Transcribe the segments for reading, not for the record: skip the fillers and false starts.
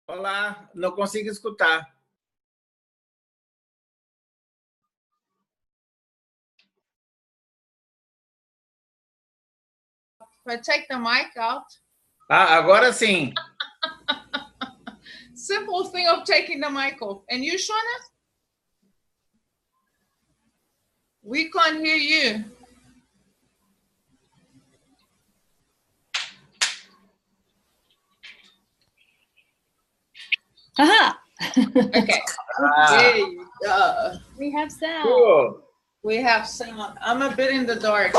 Olá, não consigo escutar. If I take the mic out. Ah, agora sim. Simple thing of taking the mic off. And you, Shona? We can't hear you. Aha! Okay. There you go. We have sound. Cool. We have sound. I'm a bit in the dark.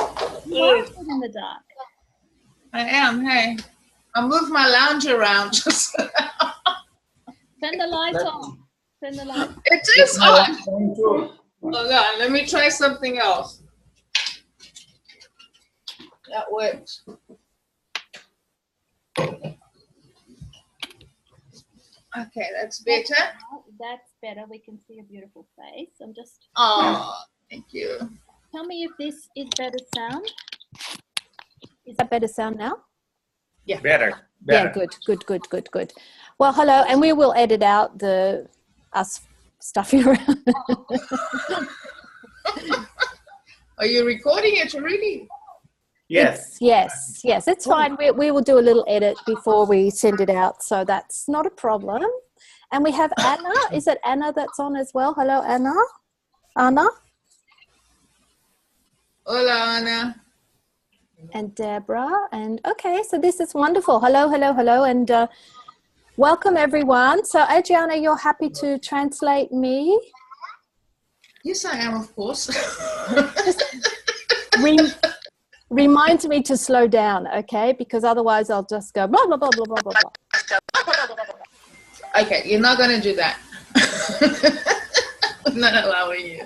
You are a bit in the dark. I am. Hey, I moved my lounge around. Turn the light on. Turn the light. It is on. Hold on. Let me try something else. That works. Okay, that's better. That's better. We can see a beautiful face. I'm just. Oh, thank you. Tell me if this is better sound. Is that better sound now? Yeah. Better. Yeah, good. Well, hello, and we will edit out us stuffing around. Are you recording it already? Yes. Yes, it's fine. We will do a little edit before we send it out, so that's not a problem. And we have Anna. Is it Anna that's on as well? Hello, Anna. Anna. Hola, Ana. And Deborah. And okay, so this is wonderful. Hello, and welcome everyone. So Adriana, you're happy to translate me? Yes, I am, of course. Remind me to slow down, okay? Because otherwise I'll just go blah, blah, blah, blah, blah, blah, blah. Okay, you're not going to do that. I'm not allowing you.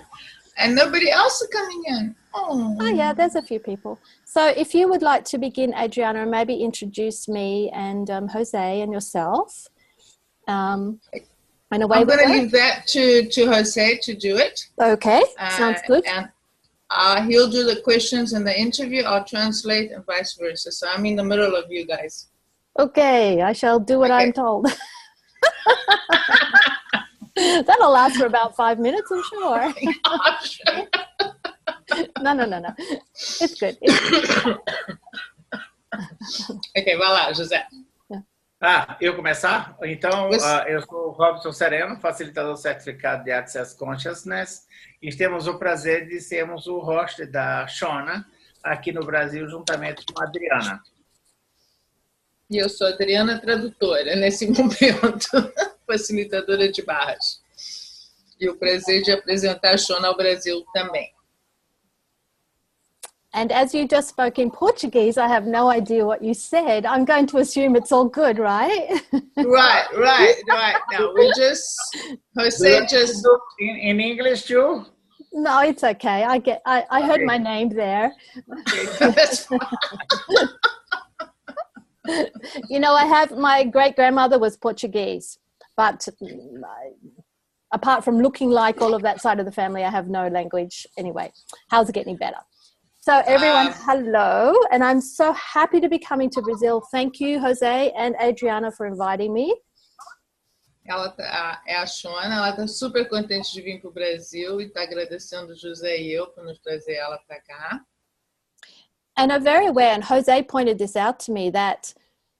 And nobody else is coming in. Oh, yeah, there's a few people. So if you would like to begin, Adriana, and maybe introduce me and Jose and yourself. And away I'm going to go. leave that to Jose to do it. Okay, sounds good. And he'll do the questions in the interview. I'll translate and vice versa. So I'm in the middle of you guys. Okay, I shall do what I'm told. That'll last for about 5 minutes, I'm sure. No. It's good. Ok, vai lá, José. Eu começar? Então, eu sou o Robson Sereno, facilitador certificado de Access Consciousness, e temos o prazer de sermos o host da Shona aqui no Brasil, juntamente com a Adriana. E eu sou a Adriana, tradutora, nesse momento, facilitadora de barras. E o prazer de apresentar a Shona ao Brasil também. And as you just spoke in Portuguese, I have no idea what you said. I'm going to assume it's all good, right? Right. Now we Jose just in English too? No, it's okay. I heard my name there. That's fine. You know, my great-grandmother was Portuguese, but apart from looking like all of that side of the family, I have no language anyway. How's it getting better? So everyone, hello, and I'm so happy to be coming to Brazil. Thank you, Jose and Adriana, for inviting me. É a Shona, ela está super contente de vir para o Brasil e está agradecendo o José e eu por nos trazer ela para cá. And I'm very aware, and Jose pointed this out to me, that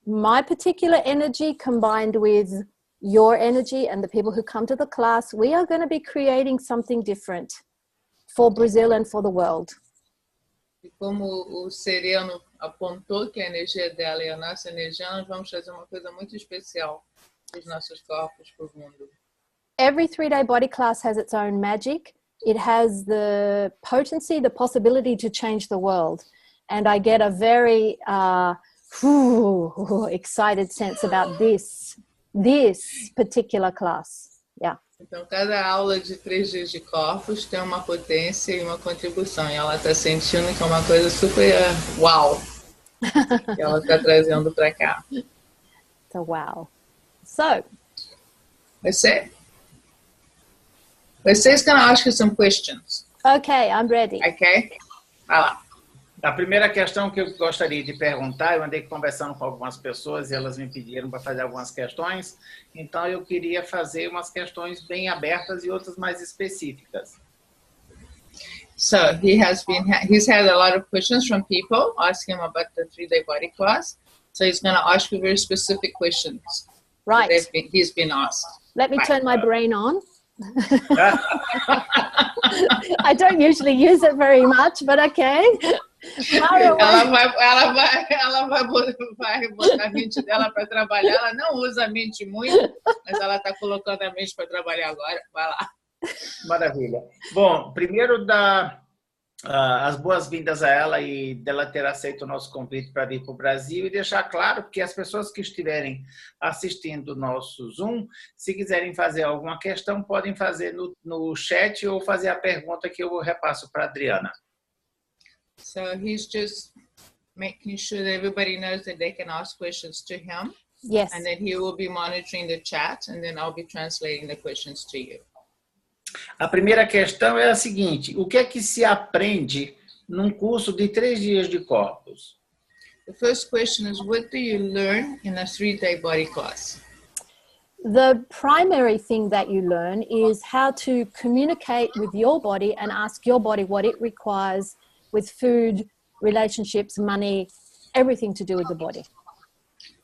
my particular energy combined with your energy and the people who come to the class, we are going to be creating something different for Brazil and for the world. E como o Sereno apontou que a energia dela e a nossa energia, nós vamos fazer uma coisa muito especial para os nossos corpos, para o mundo. Every 3-day body class has its own magic. It has the potency, the possibility to change the world. And I get a very excited sense about this particular class. Yeah. Então, cada aula de 3 dias de corpos tem uma potência e uma contribuição. E ela está sentindo que é uma coisa super uau que ela está trazendo para cá. So, wow. So, Jose is going to ask you some questions. okay, I'm ready. Okay? Vai lá. A primeira questão que eu gostaria de perguntar, eu andei conversando com algumas pessoas e elas me pediram para fazer algumas questões, então eu queria fazer umas questões bem abertas e outras mais específicas. So he's had a lot of questions from people asking him about the 3-day body class. So he's going to ask you very specific questions. Right. He's been asked. Let me turn my brain on. I don't usually use it very much, but okay. Ela vai botar a mente dela para trabalhar. Ela não usa a mente muito, mas ela está colocando a mente para trabalhar agora. Vai lá. Maravilha. Bom, primeiro dar as boas-vindas a ela e dela ter aceito o nosso convite para vir para o Brasil e deixar claro que as pessoas que estiverem assistindo o nosso Zoom, se quiserem fazer alguma questão, podem fazer no chat ou fazer a pergunta que eu repasso para a Adriana. So he's just making sure that everybody knows that they can ask questions to him. Yes. And then he will be monitoring the chat and then I'll be translating the questions to you. A primeira questão é a seguinte: o que é que se aprende num curso de 3 dias de corpos? The first question is, what do you learn in a 3-day body class? The primary thing that you learn is how to communicate with your body and ask your body what it requires with food, relationships, money, everything to do with the body.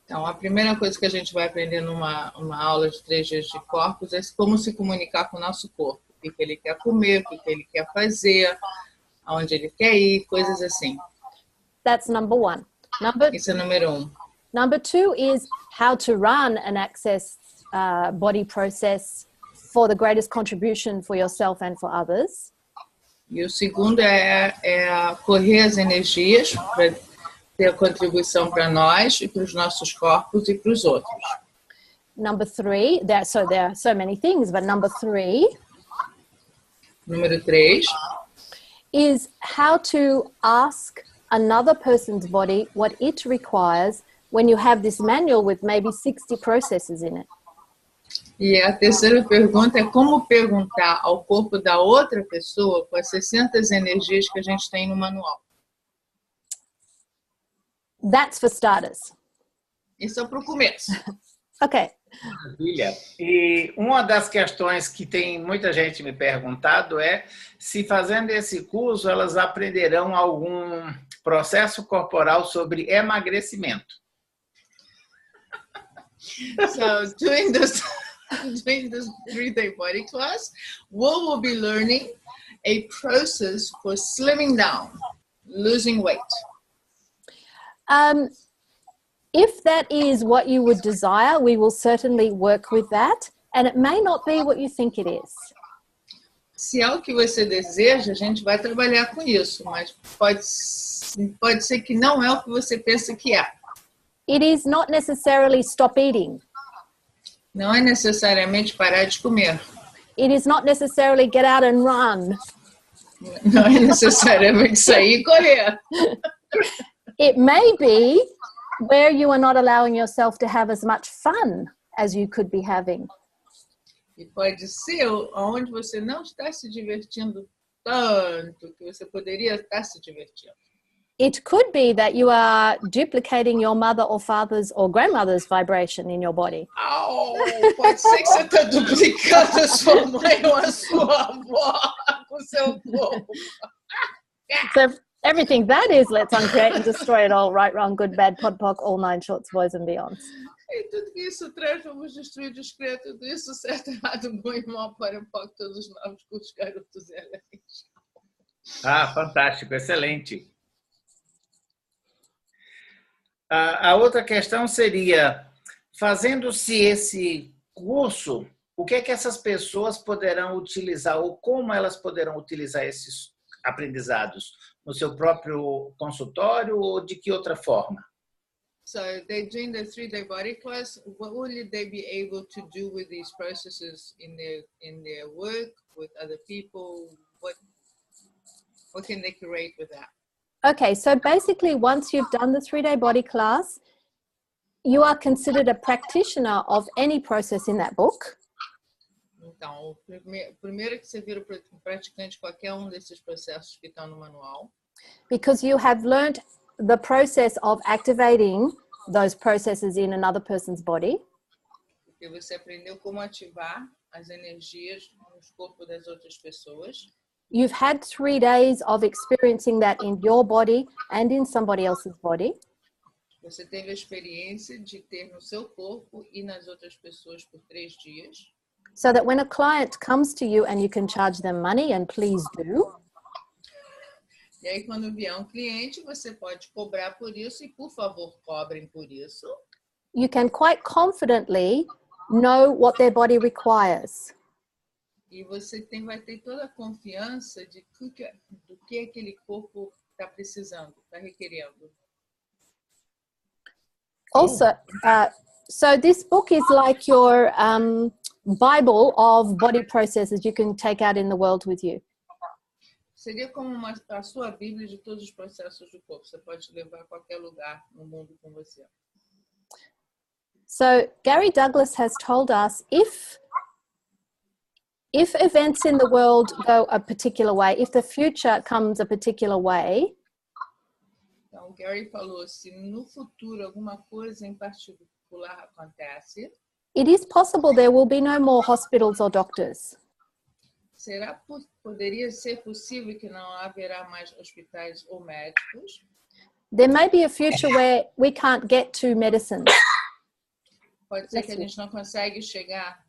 Então, a primeira coisa que a gente vai aprender numa aula de 3 dias de corpos é como se comunicar com o nosso corpo. O que ele quer comer, o que ele quer fazer, aonde ele quer ir, coisas assim. That's number one. Isso é número 1. Number 2 is how to run an access body process for the greatest contribution for yourself and for others. E o segundo é correr as energias para ter a contribuição para nós e para os nossos corpos e para os outros. Number 3, there are so many things, but number 3 Número 3 is how to ask another person's body what it requires when you have this manual with maybe 60 processes in it. E a terceira pergunta é como perguntar ao corpo da outra pessoa com as 60 energias que a gente tem no manual. That's for starters. Isso é para o começo. Okay. Maravilha. E uma das questões que tem muita gente me perguntado é se fazendo esse curso elas aprenderão algum processo corporal sobre emagrecimento. So doing this 3-day body class, we will be learning a process for slimming down, losing weight. If that is what you would desire, we will certainly work with that. And it may not be what you think it is. Se é o que você deseja, a gente vai trabalhar com isso, mas pode ser que não é o que você pensa que é. It is not necessarily stop eating. Não é necessariamente parar de comer. It is not necessarily get out and run. Não é necessariamente sair e correr. It may be where you are not allowing yourself to have as much fun as you could be having. E pode ser onde você não está se divertindo tanto que você poderia estar se divertindo. It could be that you are duplicating your mother or father's or grandmother's vibration in your body. Pode ser que você está duplicando a sua mãe ou a sua avó com seu corpo. So everything that is, let's uncreate and destroy it all, right, wrong, good, bad, pod, poc, all 9 shorts, boys and beyonds. E tudo que isso traz, vamos destruir, descrever tudo isso, certo, errado, bom e mal, para poc, todos os novos cursos, garotos e elétricos. Ah, fantástico, excelente. A outra questão seria, fazendo-se esse curso, o que é que essas pessoas poderão utilizar ou como elas poderão utilizar esses aprendizados? No seu próprio consultório ou de que outra forma? So they doing the 3-day body class. What will they be able to do with these processes in their work with other people? What can they create with that? Okay, so basically once you've done the 3-day body class, you are considered a practitioner of any process in that book. Então, primeiro que você vira praticante de qualquer desses processos que estão no manual. Because you have learned the process of activating those processes in another person's body. Porque você aprendeu como ativar as energias nos corpos das outras pessoas. You've had 3 days of experiencing that in your body and in somebody else's body. Você teve a experiência de ter no seu corpo e nas outras pessoas por 3 dias. So that when a client comes to you and you can charge them money, and please do. E aí, quando vier um cliente, você pode cobrar por isso e, por favor, cobrem por isso. You can quite confidently know what their body requires. E você vai ter toda a confiança do que aquele corpo está precisando, está requerendo. Also, so this book is like your Bible of body processes you can take out in the world with you. Seria como a sua Bíblia de todos os processos do corpo. Você pode levar a qualquer lugar no mundo com você. So Gary Douglas has told us if events in the world go a particular way, if the future comes a particular way, então, o Gary falou, se no futuro alguma coisa em particular acontece, it is possible there will be no more hospitals or doctors. Poderia ser possível que não haverá mais hospitais ou médicos? There may be a future where we can't get to medicines. Pode ser que a gente não consegue chegar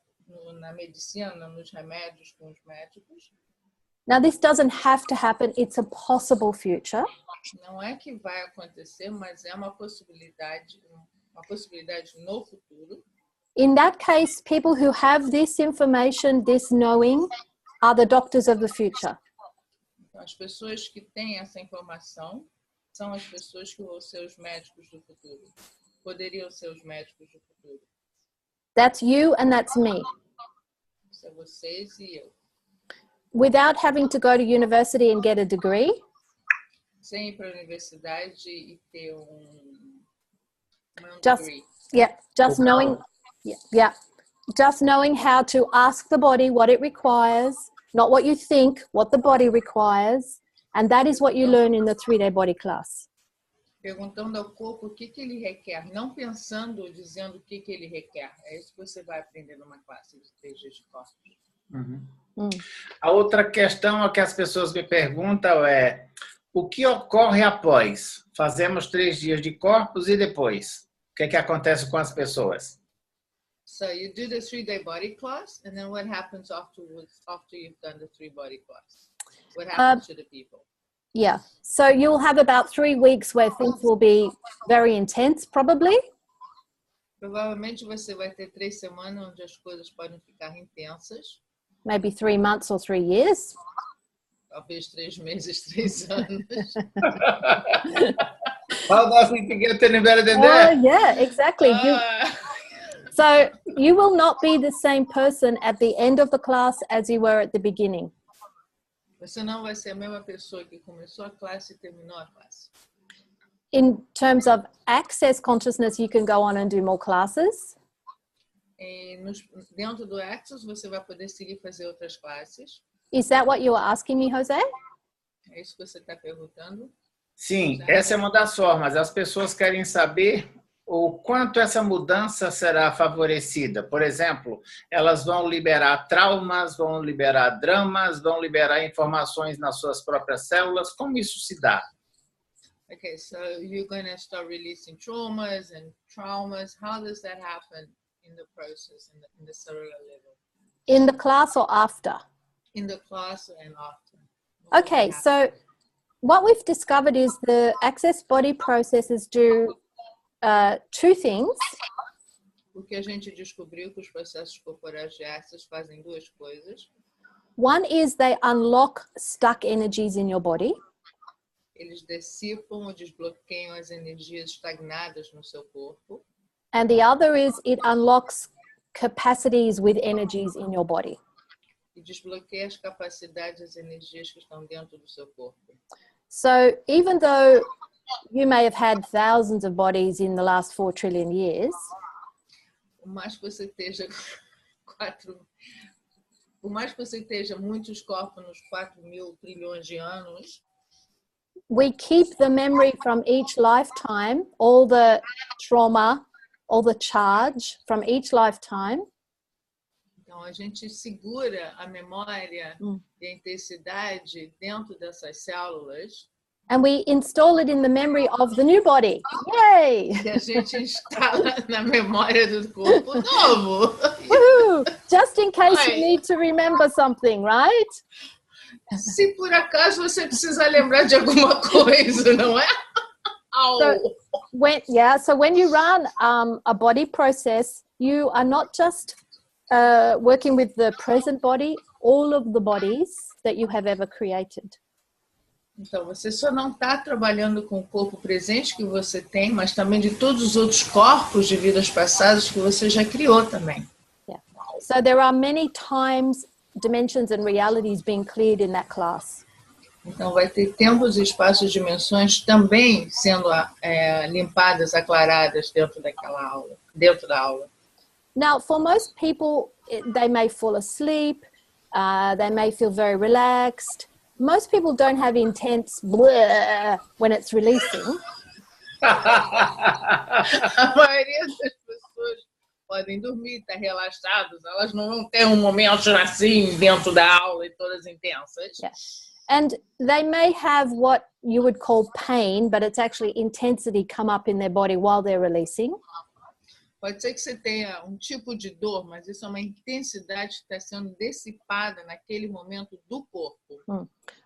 na medicina, nos remédios com os médicos. Now, this doesn't have to happen. It's a possible future. Não é que vai acontecer, mas é uma possibilidade no futuro. In that case, people who have this information, this knowing, are the doctors of the future. Então, as pessoas que têm essa informação são as pessoas que vão ser os médicos do futuro. Poderiam ser os médicos do futuro. That's you and that's me. Isso é vocês e eu. Without having to go to university and get a degree. Sem ir para a universidade e ter degree. Just knowing. Just knowing how to ask the body what it requires, not what you think, what the body requires, and that is what you learn in the 3-day body class. Perguntando ao corpo o que ele requer, não pensando ou dizendo o que ele requer. É isso que você vai aprender numa classe de 3 dias de corpos. A outra questão que as pessoas me perguntam é: o que ocorre após? Fazemos 3 dias de corpos e depois? O que acontece com as pessoas? So you do the 3-day body class, and then what happens afterwards, after you've done the 3 body class? What happens to the people? Yeah, so you'll have about 3 weeks where things will be very intense, probably. Provavelmente você vai ter 3 semanas onde as coisas podem ficar intensas. Maybe 3 months or 3 years. Talvez 3 meses, 3 anos. How does it get any better than that? Yeah, exactly. So you will not be the same person at the end of the class as you were at the beginning. Você não vai ser a mesma pessoa que começou a classe e terminou a classe. In terms of access consciousness, you can go on and do more classes. Dentro do Access, você vai poder seguir fazer outras classes. Is that what you were asking me, José? É isso que você está perguntando? Sim, essa é uma das formas. As pessoas querem saber o quanto essa mudança será favorecida. Por exemplo, elas vão liberar traumas, vão liberar dramas, vão liberar informações nas suas próprias células. Como isso se dá? Okay, so you're going to start releasing traumas. How does that happen in the process, in the cellular level? In the class or after? In the class and after. Okay, so what we've discovered is the access body processes do 2 things. O que a gente descobriu que os processos corporais de Access fazem 2 coisas. One is they unlock stuck energies in your body. Eles dissipam ou desbloqueiam as energias estagnadas no seu corpo. And the other is it unlocks capacities with energies in your body. E desbloqueia as capacidades, as energias que estão dentro do seu corpo. So even though you may have had thousands of bodies in the last 4 trillion years, Por mais que você esteja muitos corpos nos 4.000 trilhões de anos, we keep the memory from each lifetime, all the trauma, all the charge from each lifetime. Então, a gente segura a memória e a intensidade dentro dessas células. And we install it in the memory of the new body. Yay! E a gente instala na memória do corpo novo. Woohoo! Just in case you need to remember something, right? Se por acaso você precisa lembrar de alguma coisa, não é? So when you run a body process, you are not just working with the present body, all of the bodies that you have ever created. Então, você só não está trabalhando com o corpo presente que você tem, mas também de todos os outros corpos de vidas passadas que você já criou também. Yeah. So there are many times, dimensions and realities being cleared in that class. Então, vai ter tempos, espaços, dimensões também sendo limpadas, aclaradas dentro daquela aula, dentro da aula. Now, for most people, they may fall asleep, they may feel very relaxed. Most people don't have intense bleh when it's releasing. A maioria das pessoas podem dormir, estar relaxadas, elas não vão ter momento assim dentro da aula e todas intensas. Yeah. And they may have what you would call pain, but it's actually intensity come up in their body while they're releasing. Pode ser que você tenha um tipo de dor, mas isso é uma intensidade que está sendo dissipada naquele momento do corpo.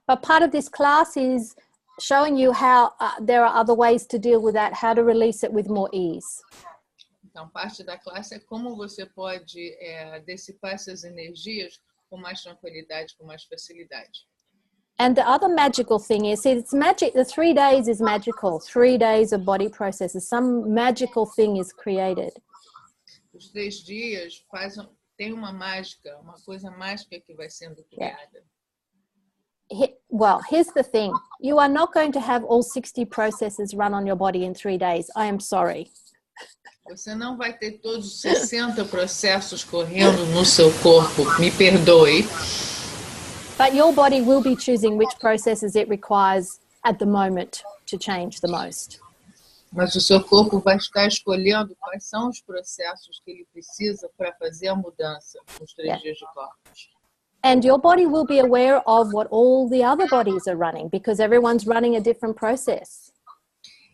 But part of this class is showing you how there are other ways to deal with that, how to release it with more ease. Então, parte da classe é como você pode dissipar essas energias com mais tranquilidade, com mais facilidade. And the other magical thing is, see, it's magic. The 3 days is magical. 3 days of body processes. Some magical thing is created. Os 3 dias tem uma mágica, uma coisa mágica que vai sendo criada. Well, here's the thing. You are not going to have all 60 processes run on your body in 3 days. I am sorry. Você não vai ter todos os 60 processos correndo no seu corpo. Me perdoe. But your body will be choosing which processes it requires at the moment to change the most. Mas o seu corpo vai estar escolhendo quais são os processos que ele precisa para fazer a mudança nos 3 dias de corpos. And your body will be aware of what all the other bodies are running because everyone's running a different process.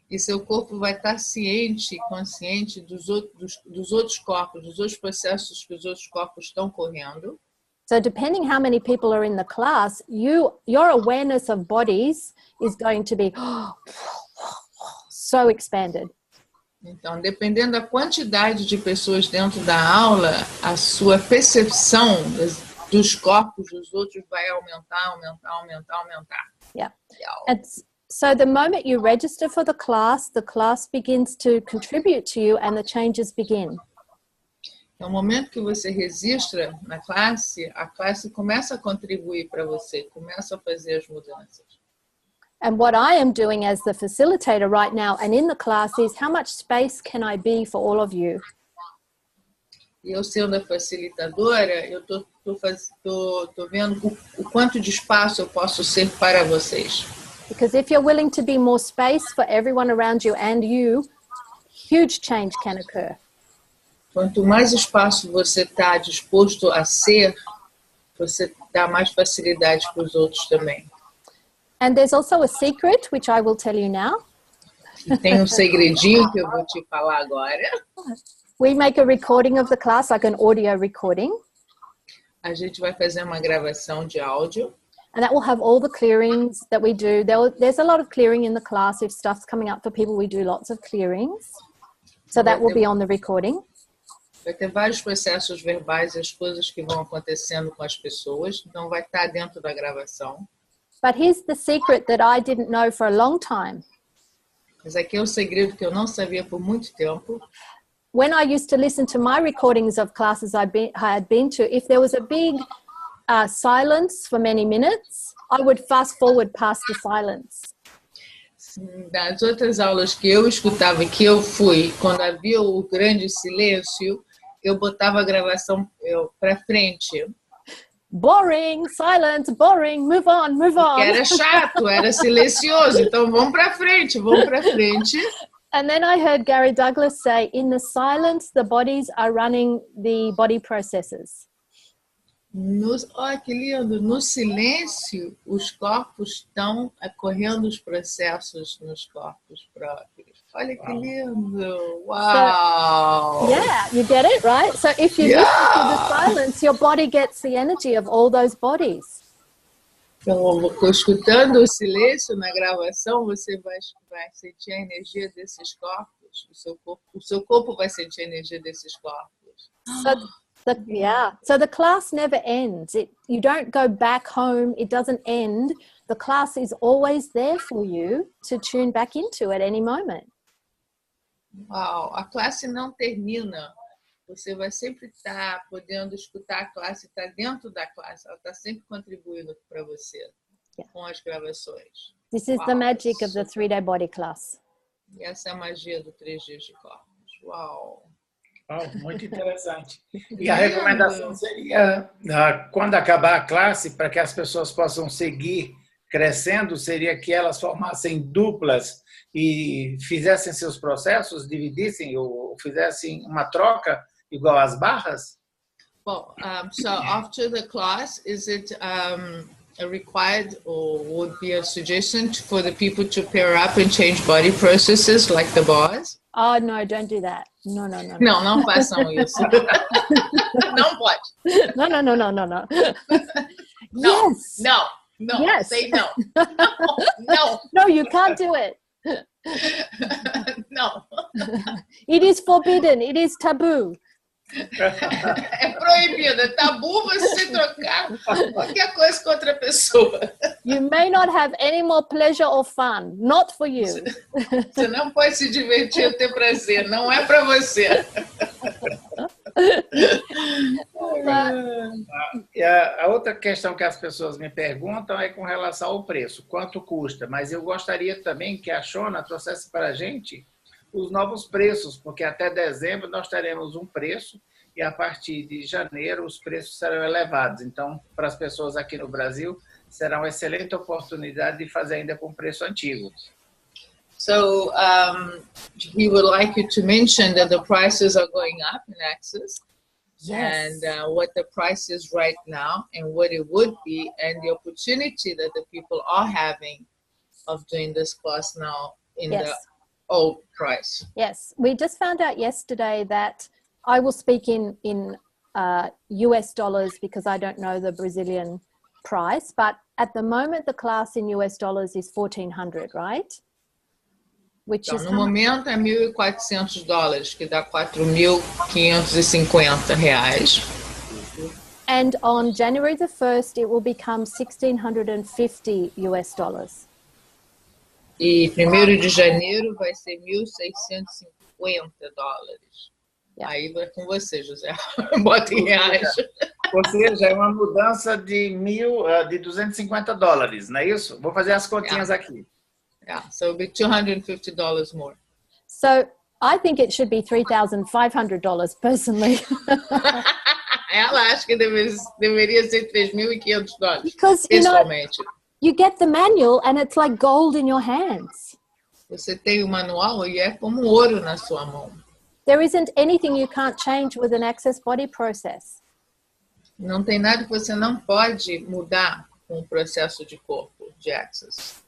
E seu corpo vai estar ciente e consciente dos outros corpos, dos outros processos que os outros corpos estão correndo. So depending how many people are in the class, your awareness of bodies is going to be so expanded. Então, dependendo da quantidade de pessoas dentro da aula, a sua percepção dos corpos dos outros vai aumentar. Yeah. And so the moment you register for the class begins to contribute to you and the changes begin. No momento que você registra na classe, a classe começa a contribuir para você, começa a fazer as mudanças. And what I am doing as the facilitator right now and in the class is how much space can I be for all of you? E eu sendo a facilitadora, eu tô vendo o quanto de espaço eu posso ser para vocês. Because if you're willing to be more space for everyone around you and you, huge change can occur. Quanto mais espaço você está disposto a ser, você dá mais facilidade para os outros também. And there's also a secret, which I will tell you now. E tem segredinho que eu vou te falar agora. We make a recording of the class, like an audio recording. A gente vai fazer uma gravação de áudio. And that will have all the clearings that we do. There's a lot of clearing in the class. If stuff's coming up for people, we do lots of clearings. So that will be on the recording. Vai ter vários processos verbais e as coisas que vão acontecendo com as pessoas. Então vai estar dentro da gravação. But here's the secret that I didn't know for a long time. Mas aqui é o segredo que eu não sabia por muito tempo. When I used to listen to my recordings of classes I had been to, if there was a big silence for many minutes, I would fast forward past the silence. Das outras aulas que eu escutava e que eu fui, quando havia o grande silêncio, eu botava a gravação para frente. boring, silence, boring, move on, move on. Era chato, era silencioso. Então vamos para frente, vamos para frente. And then I heard Gary Douglas say, in the silence, the bodies are running the body processes. Olha que lindo, no silêncio, os corpos estão correndo os processos nos corpos próprios. Olha que lindo! Wow! So, yeah, you get it, right? So if you listen to the silence, your body gets the energy of all those bodies. Então, escutando o silêncio na gravação, você vai sentir a energia desses corpos. O seu corpo vai sentir a energia desses corpos. So the class never ends. You don't go back home. It doesn't end. The class is always there for you to tune back into at any moment. Uau, a classe não termina. Você vai sempre estar podendo escutar a classe, estar dentro da classe. Ela está sempre contribuindo para você com as gravações. This is the magic of the 3-day body class. E essa é a magia do 3 dias de corpos. Uau! Oh, muito interessante. E a recomendação seria, quando acabar a classe, para que as pessoas possam seguir crescendo, seria que elas formassem duplas e fizessem seus processos, dividissem ou fizessem uma troca igual às barras? Well, so after the class, is it a required or would be a suggestion for the people to pair up and change body processes like the bars? Oh, no, don't do that. No. Não façam isso. Não pode. No. No, Yes. no. Yes. Say no. No. No, you can't do it. Não. It is forbidden. It is taboo. É proibido, é tabu você trocar qualquer coisa com outra pessoa. You may not have any more pleasure or fun. Not for you. Você não pode se divertir ou ter prazer, não é para você. A outra questão que as pessoas me perguntam é com relação ao preço, quanto custa, mas eu gostaria também que a Shona trouxesse para a gente os novos preços, porque até dezembro nós teremos um preço e a partir de janeiro os preços serão elevados. Então, para as pessoas aqui no Brasil, será uma excelente oportunidade de fazer ainda com preço antigo. So we would like you to mention that the prices are going up in Access. Yes. And what the price is right now and what it would be and the opportunity that the people are having of doing this class now in the old price. Yes, we just found out yesterday that I will speak in US dollars because I don't know the Brazilian price, but at the moment the class in US dollars is $1,400, right? Which Então, is no momento é $1.400, que dá R$4.550. And on January the 1st, it will become $1,650 US dollars. E 1º de janeiro vai ser $1.650. Yeah. Aí vai com você, José. Bota em reais. Ou seja, é uma mudança de $250, não é isso? Vou fazer as continhas aqui. Yeah, so it'll be $250 more. So I think it should be $3,500 personally. Ela acha que deveria ser $3.500, Because, pessoalmente. You get the manual and it's like gold in your hands. Você tem o manual e é como ouro na sua mão. There isn't anything you can't change with an Access body process. Não tem nada que você não pode mudar com o processo de corpo, de Access.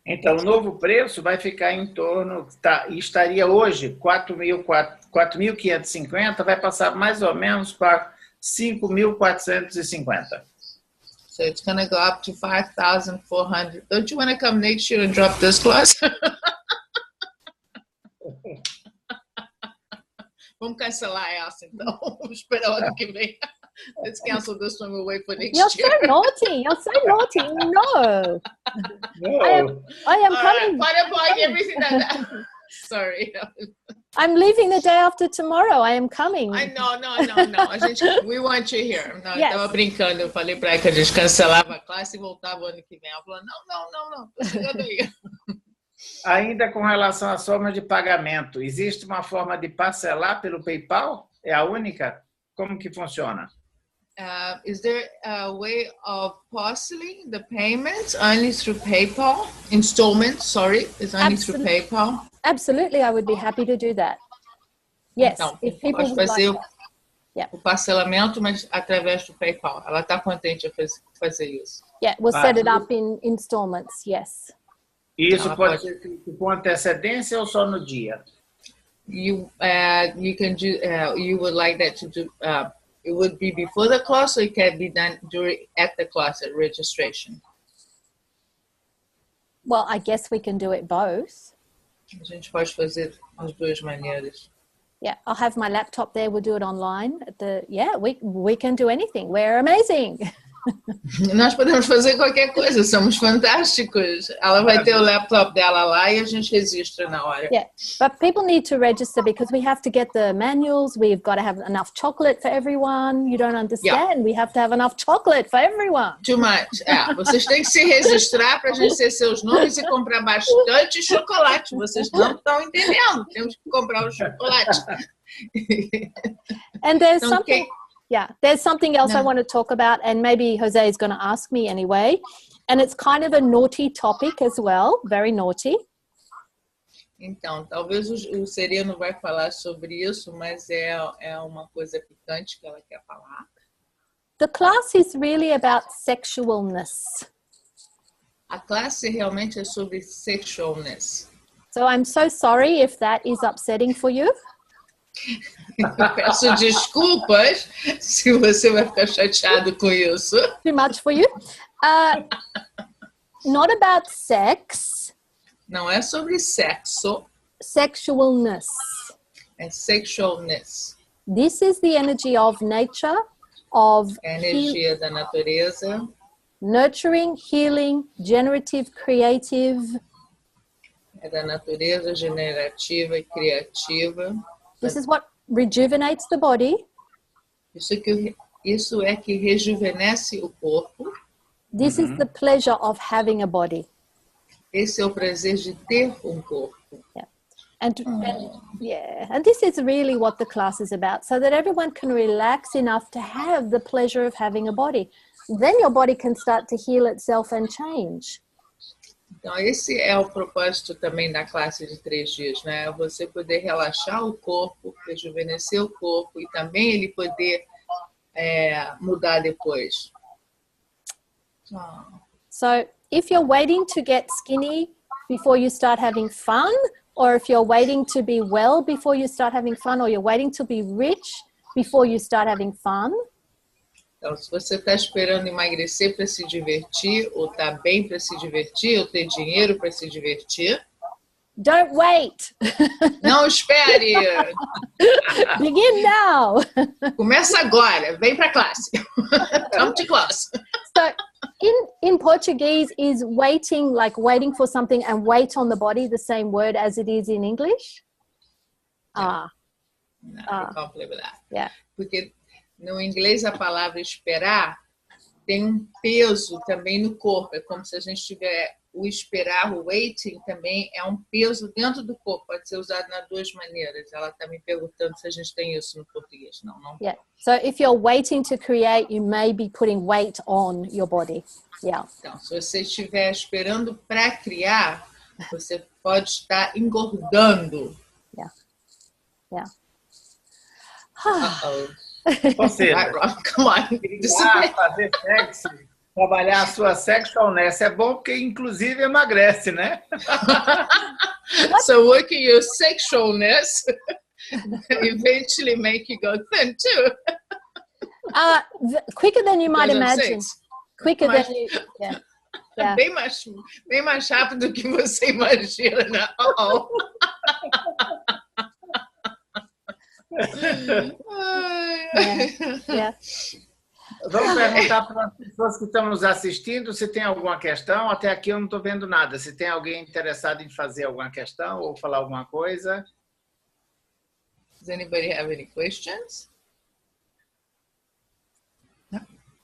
Então, o novo preço vai ficar em torno, estaria hoje 4.550, vai passar mais ou menos para 5.450. So it's going to go up to 5,400. Don't you want to come next year and drop this class? Vamos cancelar essa, então. Vamos esperar o ano que vem. Let's cancel this one. We'll wait for next year. You're so naughty. You're so naughty. No. I am coming. Para buying everything that. Sorry. I'm leaving the day after tomorrow. I am coming. No. We want you here. Não, Yes. Eu tava brincando. Eu falei para ela que a gente cancelava a classe e voltava o ano que vem. Ela falou, não. Tô chegando aí. Ainda com relação às formas de pagamento, existe uma forma de parcelar pelo PayPal? É a única? Como que funciona? Is there a way of parceling the payments only through PayPal? Installments, sorry, is only through PayPal? Absolutely, I would be happy to do that. Yes, então, if people pode would fazer like o parcelamento, mas através do PayPal. Ela está contente em fazer isso. Yeah, we'll set it up in installments, yes. Isso pode ser com antecedência ou só no dia? You can do, you would like that to do, it would be before the class or it can be done at the class at registration? Well, I guess we can do it both. A gente pode fazer as duas maneiras. Yeah, I'll have my laptop there. We'll do it online. We can do anything. We're amazing. Nós podemos fazer qualquer coisa, somos fantásticos. Ela vai ter o laptop dela lá e a gente registra na hora. Yeah, but people need to register because we have to get the manuals. We've got to have enough chocolate for everyone. You don't understand. Yeah. We have to have enough chocolate for everyone. Too much. Vocês têm que se registrar para a gente ter seus nomes e comprar bastante chocolate. Vocês não estão entendendo. Temos que comprar o chocolate. And there's something... Yeah, there's something else I want to talk about, and maybe Jose is going to ask me anyway. And it's kind of a naughty topic as well, very naughty. Então, talvez o Sereno vai falar sobre isso, mas é uma coisa picante que ela quer falar. The class is really about sexualness. A classe realmente é sobre sexualness. So I'm so sorry if that is upsetting for you. Eu peço desculpas se você vai ficar chateado com isso. Too much for you? Not about sex. Não é sobre sexo. Sexualness. É sexualness. This is the energy of nature, of energia da natureza. Nurturing, healing, generative, creative. É da natureza generativa e criativa. This is what rejuvenates the body. Isso é que rejuvenesce o corpo. This is the pleasure of having a body. Esse é o prazer de ter corpo. Yeah. And this is really what the class is about, so that everyone can relax enough to have the pleasure of having a body. Then your body can start to heal itself and change. Então, esse é o propósito também da classe de 3 dias, né? Você poder relaxar o corpo, rejuvenescer o corpo e também ele poder mudar depois. So, if you're waiting to get skinny before you start having fun, or if you're waiting to be well before you start having fun, or you're waiting to be rich before you start having fun, então, se você está esperando emagrecer para se divertir, ou está bem para se divertir, ou ter dinheiro para se divertir, don't wait. Não espere. Begin now. Começa agora. Vem para a classe. Come to class. So, in Portuguese, is waiting like waiting for something and wait on the body the same word as it is in English? Não, you can't play with that. Yeah. Porque no inglês, a palavra esperar tem um peso também no corpo. É como se a gente tiver o esperar, o waiting, também é um peso dentro do corpo. Pode ser usado nas duas maneiras. Ela está me perguntando se a gente tem isso no português. Não. Yeah. So if you're waiting to create, you may be putting weight on your body. Yeah. Então, se você estiver esperando para criar, você pode estar engordando. Yeah. Ou seja, come on. Fazer sexo, trabalhar a sua sexualness é bom porque inclusive emagrece, né? So working your sexualness eventually make you go thin too. Quicker than you might imagine. Quicker than you, yeah. Bem mais rápido do que você imagina. Yeah. Vamos perguntar para as pessoas que estão nos assistindo se tem alguma questão. Até aqui eu não estou vendo nada. Se tem alguém interessado em fazer alguma questão ou falar alguma coisa. Does anybody have any questions?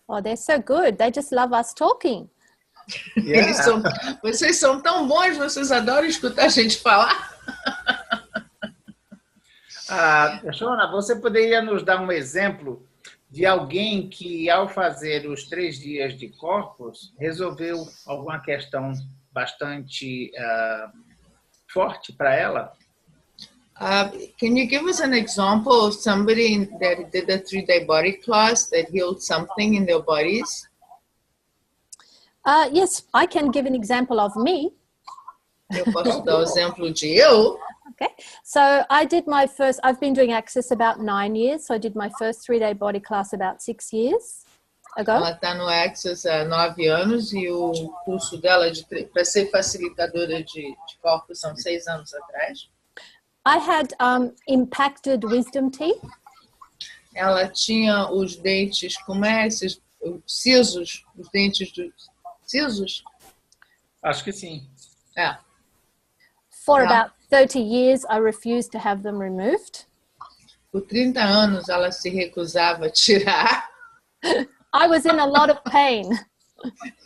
Oh, they're so good. They just love us talking. Yeah. Vocês são tão bons, vocês adoram escutar a gente falar. Shona, você poderia nos dar um exemplo de alguém que, ao fazer os 3 dias de corpos, resolveu alguma questão bastante forte para ela? Can you give us an example of somebody that did a 3-day body class that healed something in their bodies? Yes, I can give an example of me. Eu posso dar o exemplo de eu. Okay, so I've been doing Access about 9 years, so I did my first 3-day body class about 6 years ago. Ela está no Access há 9 anos e o curso dela para ser facilitadora de corpos são 6 anos atrás. I had impacted wisdom teeth. Ela tinha os dentes, como é esses cisos, os dentes dos cisos? Acho que sim. For about 30 years, I refused to have them removed. Por 30 anos, ela se recusava a tirar. I was in a lot of pain.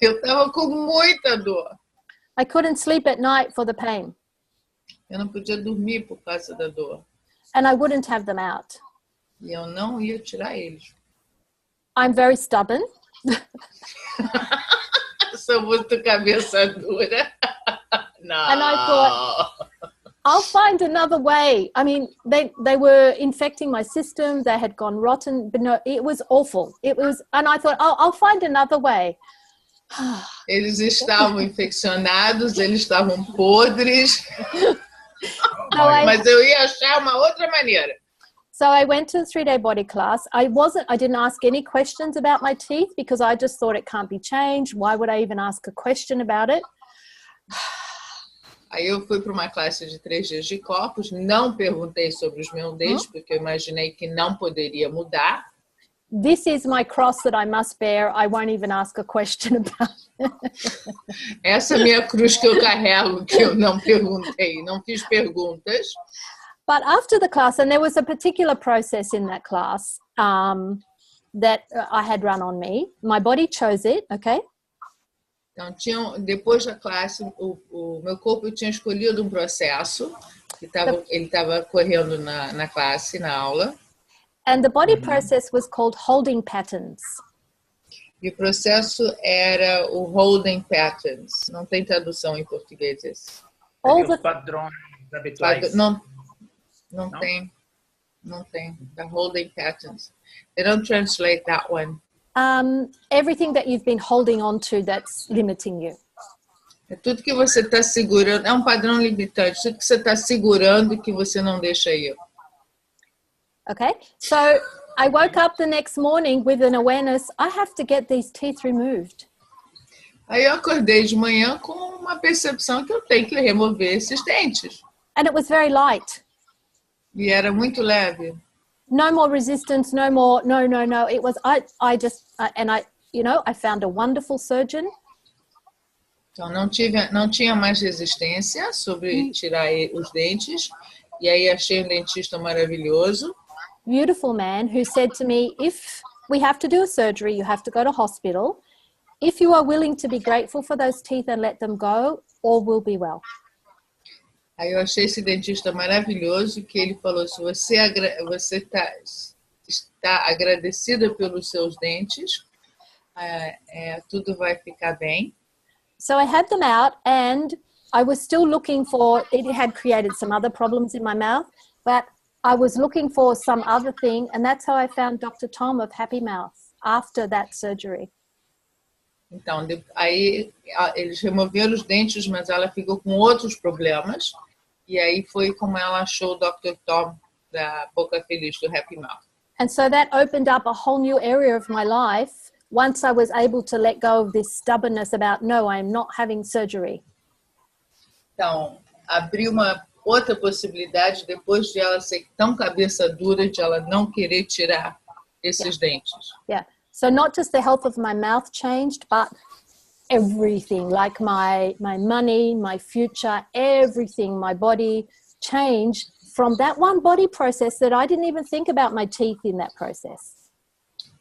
Eu estava com muita dor. I couldn't sleep at night for the pain. Eu não podia dormir por causa da dor. And I wouldn't have them out. E eu não ia tirar eles. I'm very stubborn. Sou muito cabeça dura. No. And I thought, I'll find another way. I mean, they were infecting my system. They had gone rotten, but no, it was awful. And I thought, I'll find another way. Eles estavam infeccionados, eles estavam podres. Mas eu ia achar uma outra maneira. So I went to the 3-day body class. I didn't ask any questions about my teeth because I just thought it can't be changed. Why would I even ask a question about it? Aí eu fui para uma classe de 3 dias de corpos, não perguntei sobre os meus dentes, porque eu imaginei que não poderia mudar. This is my cross that I must bear. I won't even ask a question about it. Essa é a minha cruz que eu carrego, que eu não perguntei, não fiz perguntas. But after the class, and there was a particular process in that class that I had run on me. My body chose it, okay? Então, depois da classe, o meu corpo tinha escolhido um processo, que ele estava correndo na classe, na aula. And the body process was called holding patterns. E o processo era o holding patterns. Não tem tradução em português esse. Os padrões habituais. Não tem. The holding patterns. They don't translate that one. Everything that you've been holding on to that's limiting you. É tudo que você está segurando, é um padrão limitante, tudo que você está segurando que você não deixa ir. Okay, so I woke up the next morning with an awareness, I have to get these teeth removed. Aí eu acordei de manhã com uma percepção que eu tenho que remover esses dentes. And it was very light. E era muito leve. No more resistance, no more, no. It was, I found a wonderful surgeon. Então, não tinha mais resistência sobre tirar os dentes. E aí achei um dentista maravilhoso. Beautiful man who said to me, if we have to do a surgery, you have to go to hospital. If you are willing to be grateful for those teeth and let them go, all will be well. Aí eu achei esse dentista maravilhoso que ele falou, se você está agradecida pelos seus dentes, tudo vai ficar bem. So I had them out and I was still looking for, it had created some other problems in my mouth, but I was looking for some other thing, and that's how I found Dr. Tom of Happy Mouth after that surgery. Então, aí eles removeram os dentes, mas ela ficou com outros problemas. E aí foi como ela achou o Dr. Tom da Boca Feliz, do Happy Mouth. And so that opened up a whole new area of my life once I was able to let go of this stubbornness about, no, I'm not having surgery. Então, abriu uma outra possibilidade depois de ela ser tão cabeça dura de ela não querer tirar esses dentes. Yeah. So not just the health of my mouth changed, but everything, like my money, my future, everything, my body changed from that one body process that I didn't even think about my teeth in that process.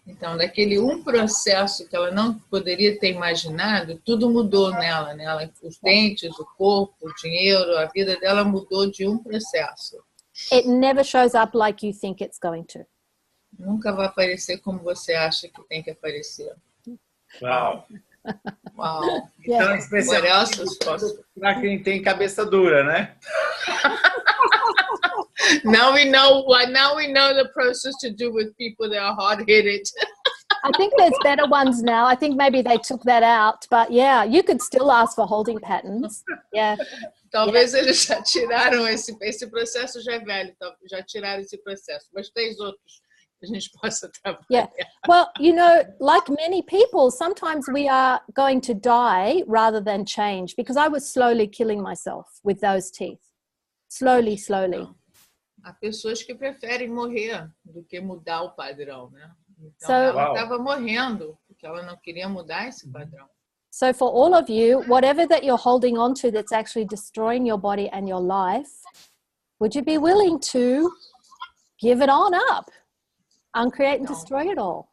Então, daquele processo que ela não poderia ter imaginado, tudo mudou nela, né? Os dentes, o corpo, o dinheiro, a vida dela mudou de processo. It never shows up like you think it's going to. Nunca vai aparecer como você acha que tem que aparecer. Uau. Wow. Então, especialmente para quem tem cabeça dura, né? Now we know the process to do with people that are hard-headed. I think there's better ones now. I think maybe they took that out, but yeah, you could still ask for holding patterns. Yeah. Talvez eles já tiraram esse processo, já é velho, já tiraram esse processo, mas tem outros que a gente possa trabalhar. Yeah. Well, you know, like many people, sometimes we are going to die rather than change, because I was slowly killing myself with those teeth. Slowly. Há pessoas que preferem morrer do que mudar o padrão, né? Então, ela estava morrendo porque ela não queria mudar esse padrão. So for all of you, whatever that you're holding on to that's actually destroying your body and your life, would you be willing to give it on up? Uncreate and destroy it all.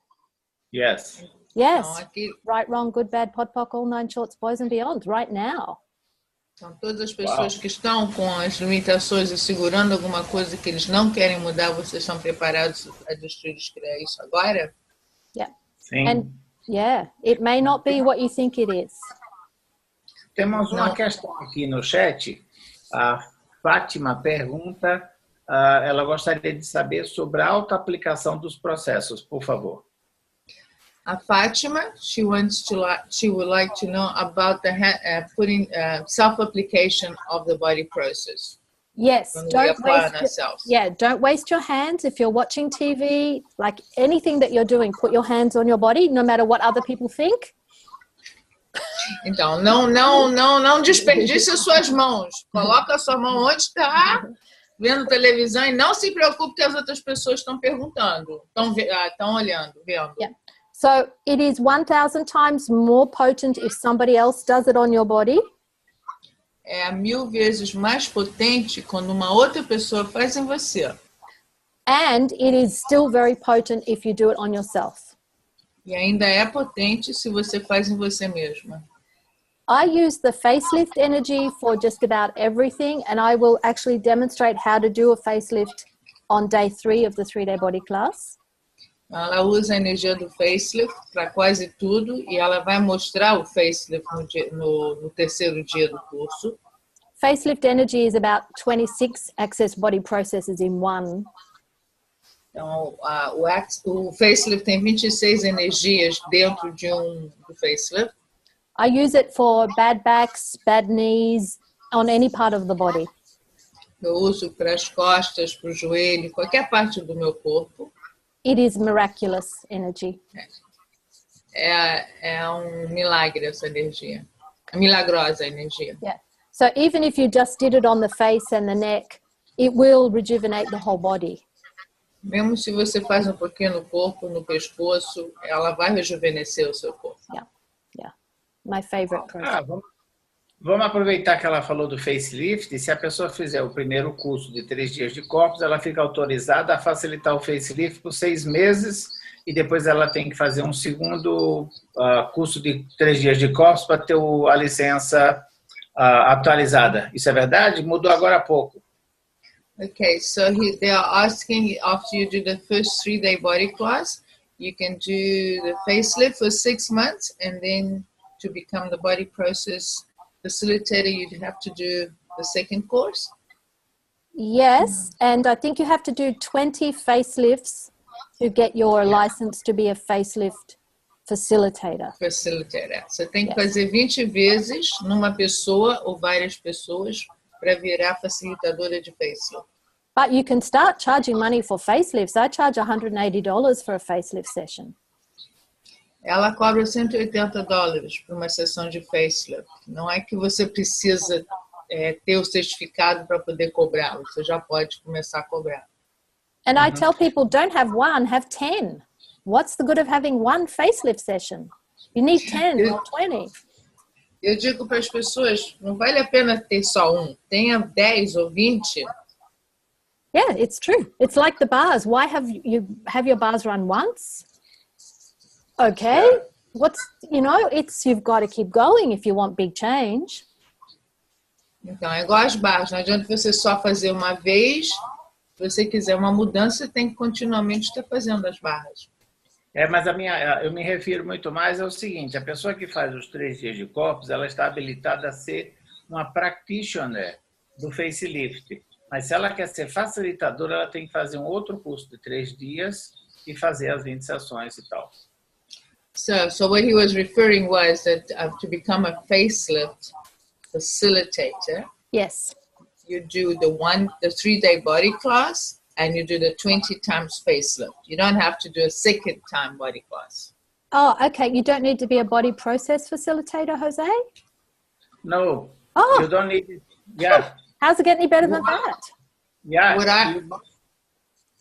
Yes. Yes. Então, aqui, right, wrong, good, bad, pod, poc, all nine shorts, boys and beyond, right now. Então, todas as pessoas que estão com as limitações e segurando alguma coisa que eles não querem mudar, vocês estão preparados a destruir isso agora? Yeah. Sim. And yeah, it may not be what you think it is. Temos uma questão aqui no chat. A Fátima pergunta, ela gostaria de saber sobre a auto-aplicação dos processos, por favor. A Fátima, she would like to know about the putting self-application of the body process. Yes, don't waste your hands. If you're watching TV, like anything that you're doing, put your hands on your body, no matter what other people think. Então, não desperdice as suas mãos. Coloca a sua mão onde está, vendo televisão, e não se preocupe que as outras pessoas estão perguntando, estão olhando, vendo. Yeah. So it is 1,000 times more potent if somebody else does it on your body. É 1000 vezes mais potente quando uma outra pessoa faz em você. And it is still very potent if you do it on yourself. E ainda é potente se você faz em você mesma. I use the facelift energy for just about everything, and I will actually demonstrate how to do a facelift on day 3 of the 3-day body class. Ela usa a energia do facelift para quase tudo e ela vai mostrar o facelift no terceiro dia do curso. Facelift energy is about 26 access body processes in one. Então, o facelift tem 26 energias dentro do facelift. I use it for bad backs, bad knees, on any part of the body. Eu uso para as costas, para o joelho, qualquer parte do meu corpo. It is miraculous energy. É milagre essa energia. É milagrosa a energia. Yeah. So even if you just did it on the face and the neck, it will rejuvenate the whole body. Mesmo se você faz um pouquinho no corpo, no pescoço, ela vai rejuvenescer o seu corpo. Yeah. My favorite process. Vamos aproveitar que ela falou do facelift, e se a pessoa fizer o primeiro curso de 3 dias de corpos, ela fica autorizada a facilitar o facelift por 6 meses, e depois ela tem que fazer um segundo curso de 3 dias de corpos para ter a licença atualizada. Isso é verdade? Mudou agora há pouco. Okay, so they are asking after you do the first 3-day body class, you can do the facelift for 6 months, and then to become the body process facilitator, you'd have to do the second course? Yes, and I think you have to do 20 facelifts to get your license to be a facelift facilitator. Facilitator. Você tem que fazer 20 vezes numa pessoa ou várias pessoas para virar facilitadora de facelift. But you can start charging money for facelifts. I charge $180 for a facelift session. Ela cobra $180 por uma sessão de facelift. Não é que você precisa ter o certificado para poder cobrar. Você já pode começar a cobrar. And I tell people, don't have one, have 10. What's the good of having one facelift session? You need 10 or 20. Eu digo para as pessoas, não vale a pena ter só um. Tenha 10 ou 20. Yeah, it's true. It's like the bars. Why have your bars run once? Okay. You've got to keep going if you want big change. Então, é igual as barras. Não adianta você só fazer uma vez Se você quiser uma mudança, você tem que continuamente estar fazendo as barras. Mas eu me refiro muito mais ao seguinte, a pessoa que faz os 3 dias de corpos, ela está habilitada a ser uma practitioner do facelift. Mas se ela quer ser facilitadora, ela tem que fazer um outro curso de 3 dias e fazer as 20 sessões e tal. So what he was referring was that to become a facelift facilitator, Yes. you do the 3-day body class and you do the 20 times facelift. You don't have to do a second time body class. Oh, okay. You don't need to be a body process facilitator, Jose? No, Oh. you don't need it. Yeah. How's it get any better than that? Yeah.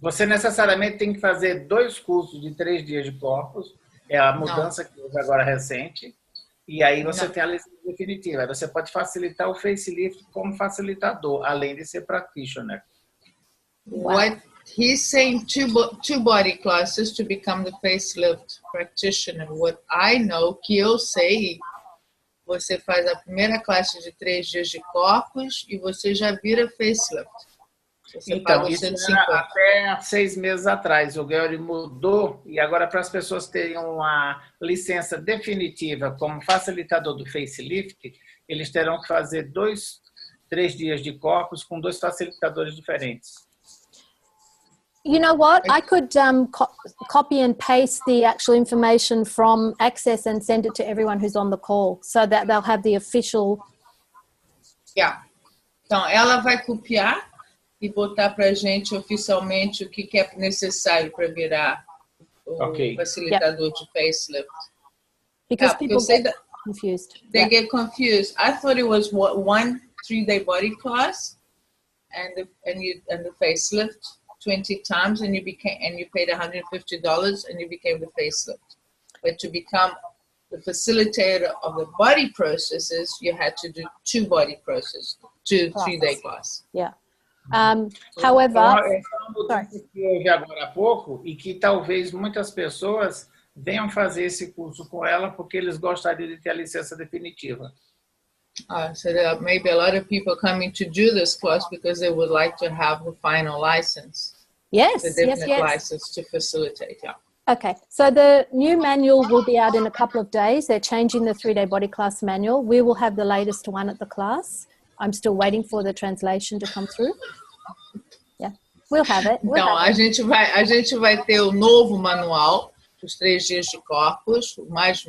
Você necessariamente tem que fazer 2 cursos de 3 dias de corpos. É a mudança que houve agora recente. E aí você tem a licença definitiva. Aí você pode facilitar o facelift como facilitador, além de ser practitioner. What he's saying, two body classes to become the facelift practitioner. What I know, que eu sei, você faz a primeira classe de 3 dias de corpos e você já vira facelift. Você então, isso era até 6 meses atrás. O Gary mudou e agora para as pessoas terem uma licença definitiva como facilitador do facelift, eles terão que fazer 3 dias de corpos com 2 facilitadores diferentes. You know what? I could copy and paste the actual information from Access and send it to everyone who's on the call so that they'll have the official... Yeah. Então, ela vai copiar e botar para a gente oficialmente o que é necessário para virar o facilitador de facelift. Because people get confused. They get confused. I thought it was one 3-day body class and the facelift 20 times and you paid $150 and you became the facelift. But to become the facilitator of the body processes, you had to do 2 body processes, 2 3-day class. Yeah. However, que houve agora há pouco e que talvez muitas pessoas venham fazer esse curso com ela porque eles gostariam de ter a licença definitiva. So there are maybe a lot of people coming to do this class because they would like to have the final license. Yes, the definite license to facilitate. Yeah. Okay, so the new manual will be out in a couple of days. They're changing the 3-day body class manual. We will have the latest one at the class. I'm still waiting for the translation to come through. Yeah, we'll have it. Então, a gente vai ter o novo manual dos 3 dias de corpos, o mais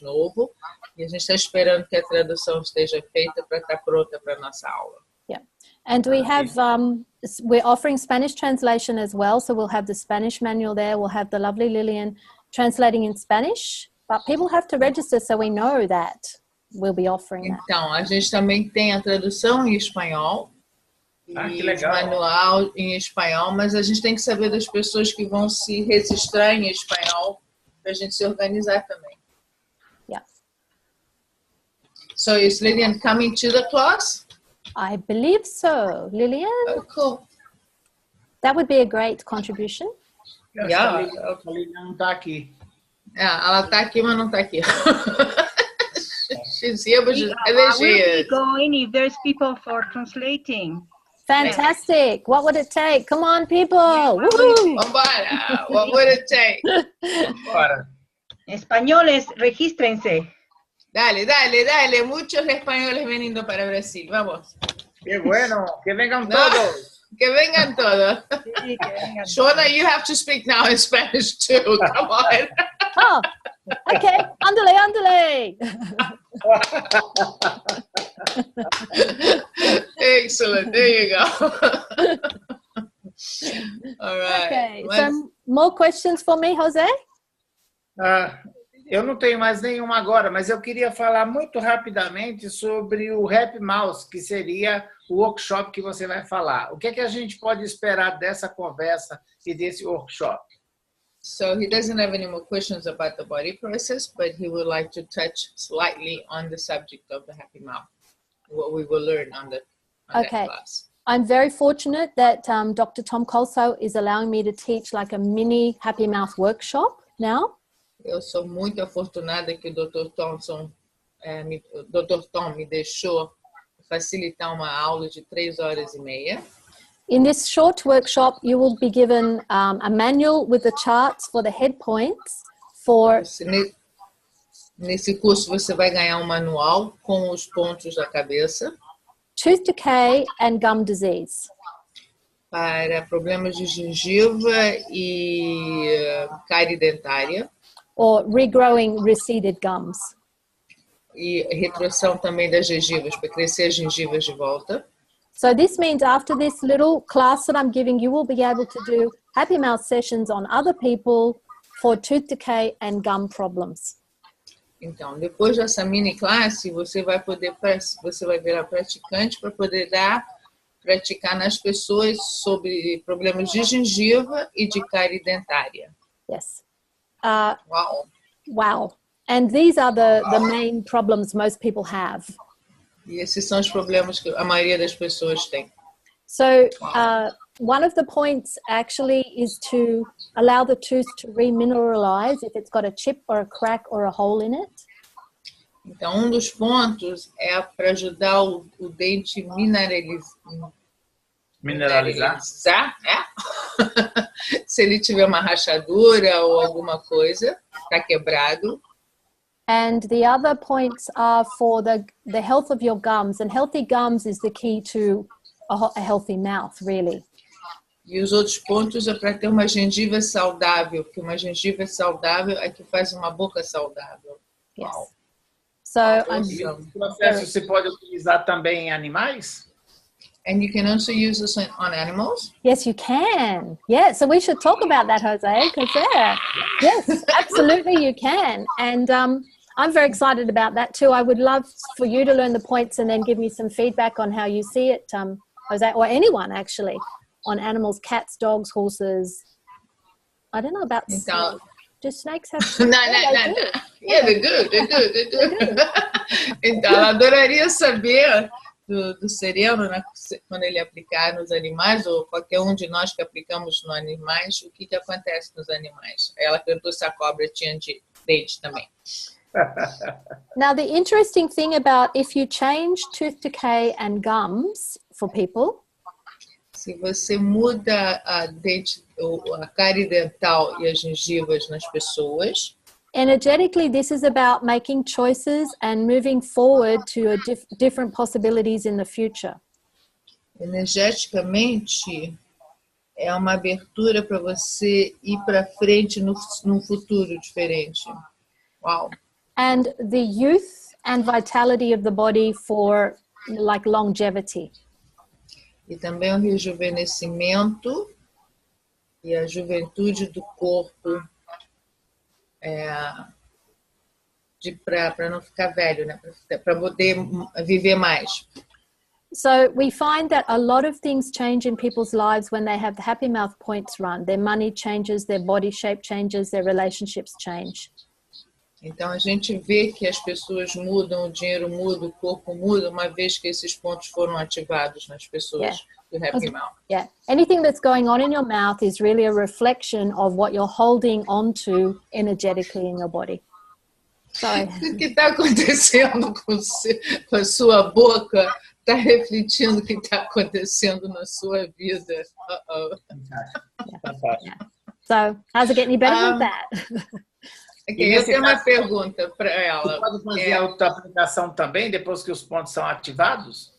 novo, e a gente está esperando que a tradução esteja feita para estar pronta para a nossa aula. Yeah, and we have, we're offering Spanish translation as well, so we'll have the Spanish manual there. We'll have the lovely Lillian translating in Spanish, but people have to register so we know that we'll be offering that. Então, a gente também tem a tradução em espanhol e o manual em espanhol, mas a gente tem que saber das pessoas que vão se registrar em espanhol para a gente se organizar também. Yeah. So is Lillian coming to the class? I believe so, Lillian. Oh, cool. That would be a great contribution. Yeah. A Lillian não está aqui. Ela está aqui, mas não está aqui. She's here, but she's I will be going if there's people for translating. Fantastic. What would it take? Come on, people. Vambora. What would it take? Españoles, regístrense. Dale. Muchos españoles veniendo para Brasil. Vamos. Qué bueno. Que vengan todos. Que vengan todos. Sí, que vengan Shona, you have to speak now in Spanish too. Come on. Oh, okay. Ándale. Excellent. There you go. All right. Okay. So more questions for me, Jose? Eu não tenho mais nenhuma agora, mas eu queria falar muito rapidamente sobre o Happy Mouse, que seria o workshop que você vai falar. O que é que a gente pode esperar dessa conversa e desse workshop? So he doesn't have any more questions about the body process, but he would like to touch slightly on the subject of the happy mouth, what we will learn on that class. I'm very fortunate that Dr. Tom Colso is allowing me to teach like a mini happy mouth workshop now. Eu sou muito afortunada que o Dr. Tom me deixou facilitar uma aula de 3 horas e meia. In this short workshop, you will be given a manual with the charts for the head points for... Nesse curso você vai ganhar um manual com os pontos da cabeça. Tooth decay and gum disease. Para problemas de gengiva e cárie dentária. Or regrowing receded gums. E retroação também das gengivas, para crescer as gengivas de volta. So this means after this little class that I'm giving, you will be able to do happy mouth sessions on other people for tooth decay and gum problems. Então, depois dessa mini classe, você vai virar praticante para poder praticar nas pessoas sobre problemas de gengiva e de cárie dentária. Yes. Wow. Wow. And these are the main problems most people have. E esses são os problemas que a maioria das pessoas tem. So one of the points actually is to allow the tooth to remineralize if it's got a chip or a crack or a hole in it. Então, um dos pontos é para ajudar o dente mineralizar, se ele tiver uma rachadura ou alguma coisa, está quebrado. And the other points are for the health of your gums, and healthy gums is the key to a healthy mouth, really. E os outros pontos é para ter uma gengiva saudável, porque uma gengiva saudável é que faz uma boca saudável. Yes. Wow. So Esse processo você pode utilizar também em animais? And you can also use this on animals? Yes, you can. Yeah, so we should talk about that, Jose, because yes, absolutely you can. And I'm very excited about that too. I would love for you to learn the points and then give me some feedback on how you see it, Jose, or anyone actually, on animals, cats, dogs, horses. I don't know about snakes. Do snakes have... No. Yeah, they're good. Então, eu adoraria saber do Sereno, né, quando ele aplicar nos animais, ou qualquer um de nós que aplicamos nos animais, o que acontece nos animais. Ela perguntou se a cobra tinha dente também. Now, the interesting thing about if you change tooth decay and gums for people... Se você muda a cárie dental e as gengivas nas pessoas... Energetically, this is about making choices and moving forward to different possibilities in the future. Energeticamente, é uma abertura para você ir para frente num futuro diferente. Wow. And the youth and vitality of the body for like longevity. E também o rejuvenescimento e a juventude do corpo. Para não ficar velho, né? Para poder viver mais. So we find that a lot of things change in people's lives when they have the happy mouth points run. Their money changes, their body shape changes, their relationships change. Então a gente vê que as pessoas mudam, o dinheiro muda, o corpo muda, uma vez que esses pontos foram ativados nas pessoas do happy mouth. Yeah. Anything that's going on in your mouth is really a reflection of what you're holding onto energetically in your body. Sorry. O que está acontecendo com a sua boca está refletindo o que está acontecendo na sua vida. Yeah. So, how's it getting you better than that? Okay, eu tenho uma pergunta para ela. Você pode fazer a auto-aplicação também depois que os pontos são ativados?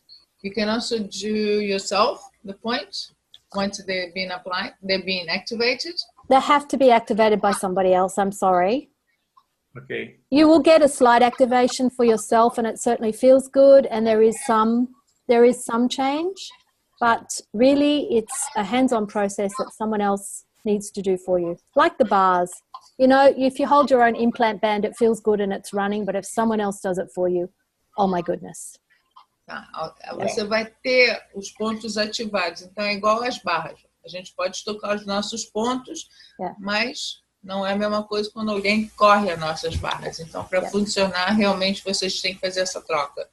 You can also do yourself the points once they've been applied, they've been activated. They have to be activated by somebody else. I'm sorry. Okay. You will get a slight activation for yourself, and it certainly feels good. And there is some change, but really, it's a hands-on process that someone else needs to do for you, like the bars. You know, if you hold your own implant band, it feels good and it's running, but if someone else does it for you, oh my goodness. Você vai ter os pontos ativados, então é igual às barras. A gente pode tocar os nossos pontos, mas não é a mesma coisa quando alguém corre as nossas barras. Então, para funcionar, realmente vocês têm que fazer essa troca.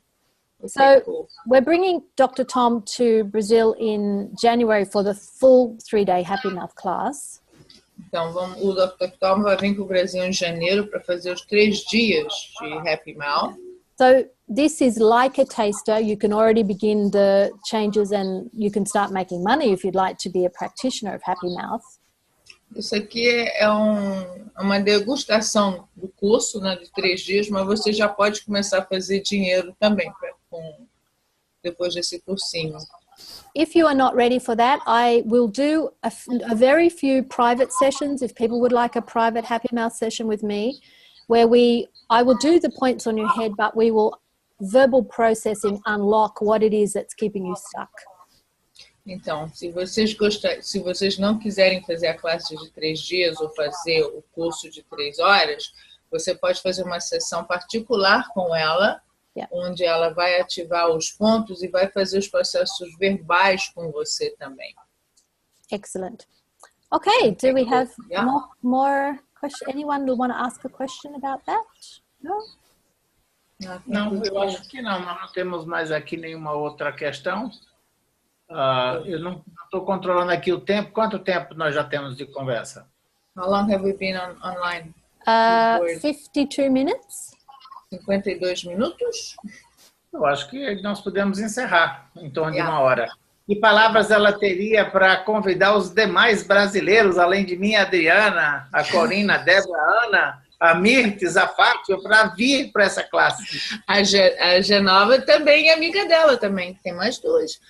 So we're bringing Dr. Tom to Brazil in January for the full 3-day Happy Mouth class. Então, o Dr. Tom vai vir para o Brasil em janeiro para fazer os 3 dias de Happy Mouth. So this is like a taster. You can already begin the changes and you can start making money if you'd like to be a practitioner of Happy Mouth. Isso aqui é uma degustação do curso, né, de 3 dias, mas você já pode começar a fazer dinheiro também depois desse cursinho. If you are not ready for that, I will do a very few private sessions if people would like a private Happy Mouth session with me, where I will do the points on your head, but we will verbal processing unlock what it is that's keeping you stuck. Então, se vocês não quiserem fazer a classe de 3 dias ou fazer o curso de 3 horas, você pode fazer uma sessão particular com ela, onde ela vai ativar os pontos e vai fazer os processos verbais com você também. Excellent. Okay, do we have more questions? Anyone who want to ask a question about that? No? Não, eu acho que não. Nós não temos mais aqui nenhuma outra questão. Eu não estou controlando aqui o tempo. Quanto tempo nós já temos de conversa? How long have we been online? 52 minutes. 52 minutos? Eu acho que nós podemos encerrar em torno de 1 hora. Que palavras ela teria para convidar os demais brasileiros, além de mim, a Adriana, a Corina, a Débora, a Ana, a Mirtes, a Fátima, para vir para essa classe? A Genova também é amiga dela também. Tem mais 2.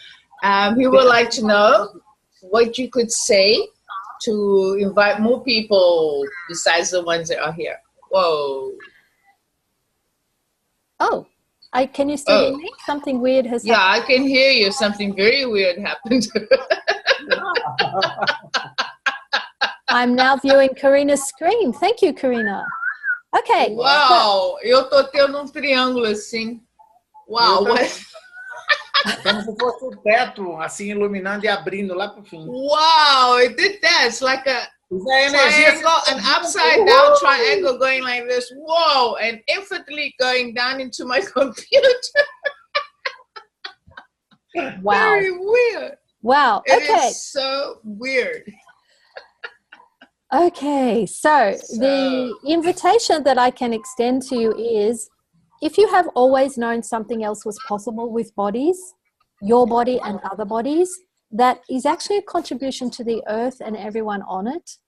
We would like to know what you could say to invite more people besides the ones that are here. Whoa. Oh, can you still hear me? Something weird has happened. Yeah, I can hear you. Something very weird happened. I'm now viewing Karina's screen. Thank you, Karina. Okay. Uau, eu tô tendo um triângulo assim. Uau. Como se fosse o teto, assim, iluminando e abrindo lá para o fim. Wow, it did that. It's like a triangle, an upside down triangle going like this. Whoa, and infinitely going down into my computer. Wow. Very weird. Wow. It okay. is so weird. Okay, so the invitation that I can extend to you is, if you have always known something else was possible with bodies, your body and other bodies, that is actually a contribution to the earth and everyone on it.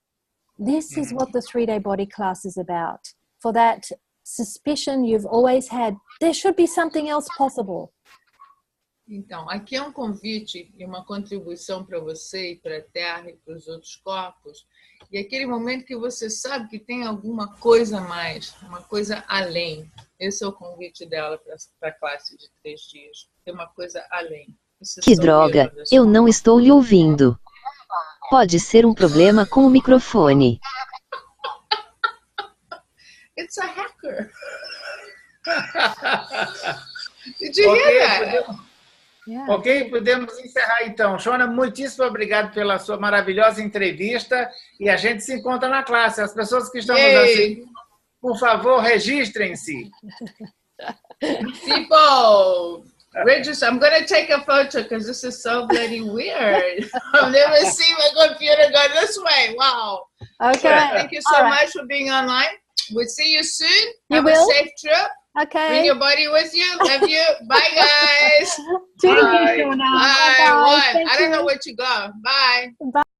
This is what the 3-day body class is about. For that suspicion you've always had, there should be something else possible. Então, aqui é um convite e uma contribuição para você e para a Terra e para os outros corpos. E aquele momento que você sabe que tem alguma coisa a mais, uma coisa além. Esse é o convite dela para a classe de 3 dias. Tem uma coisa além. Que droga, eu não estou lhe ouvindo. Pode ser um problema com o microfone. It's a hacker. Did you hear that? Ok, podemos encerrar então. Shona, muitíssimo obrigado pela sua maravilhosa entrevista e a gente se encontra na classe. As pessoas que estão nos assistindo, por favor, registrem-se. People, register. I'm going to take a photo because this is so bloody weird. I've never seen my computer go this way. Wow. Okay. Thank you so much for being online. We'll see you soon. Have a safe trip. Okay. Bring your body with you. Love you. Bye, guys. Bye. Bye. Bye. I don't know where to go. Bye. Bye.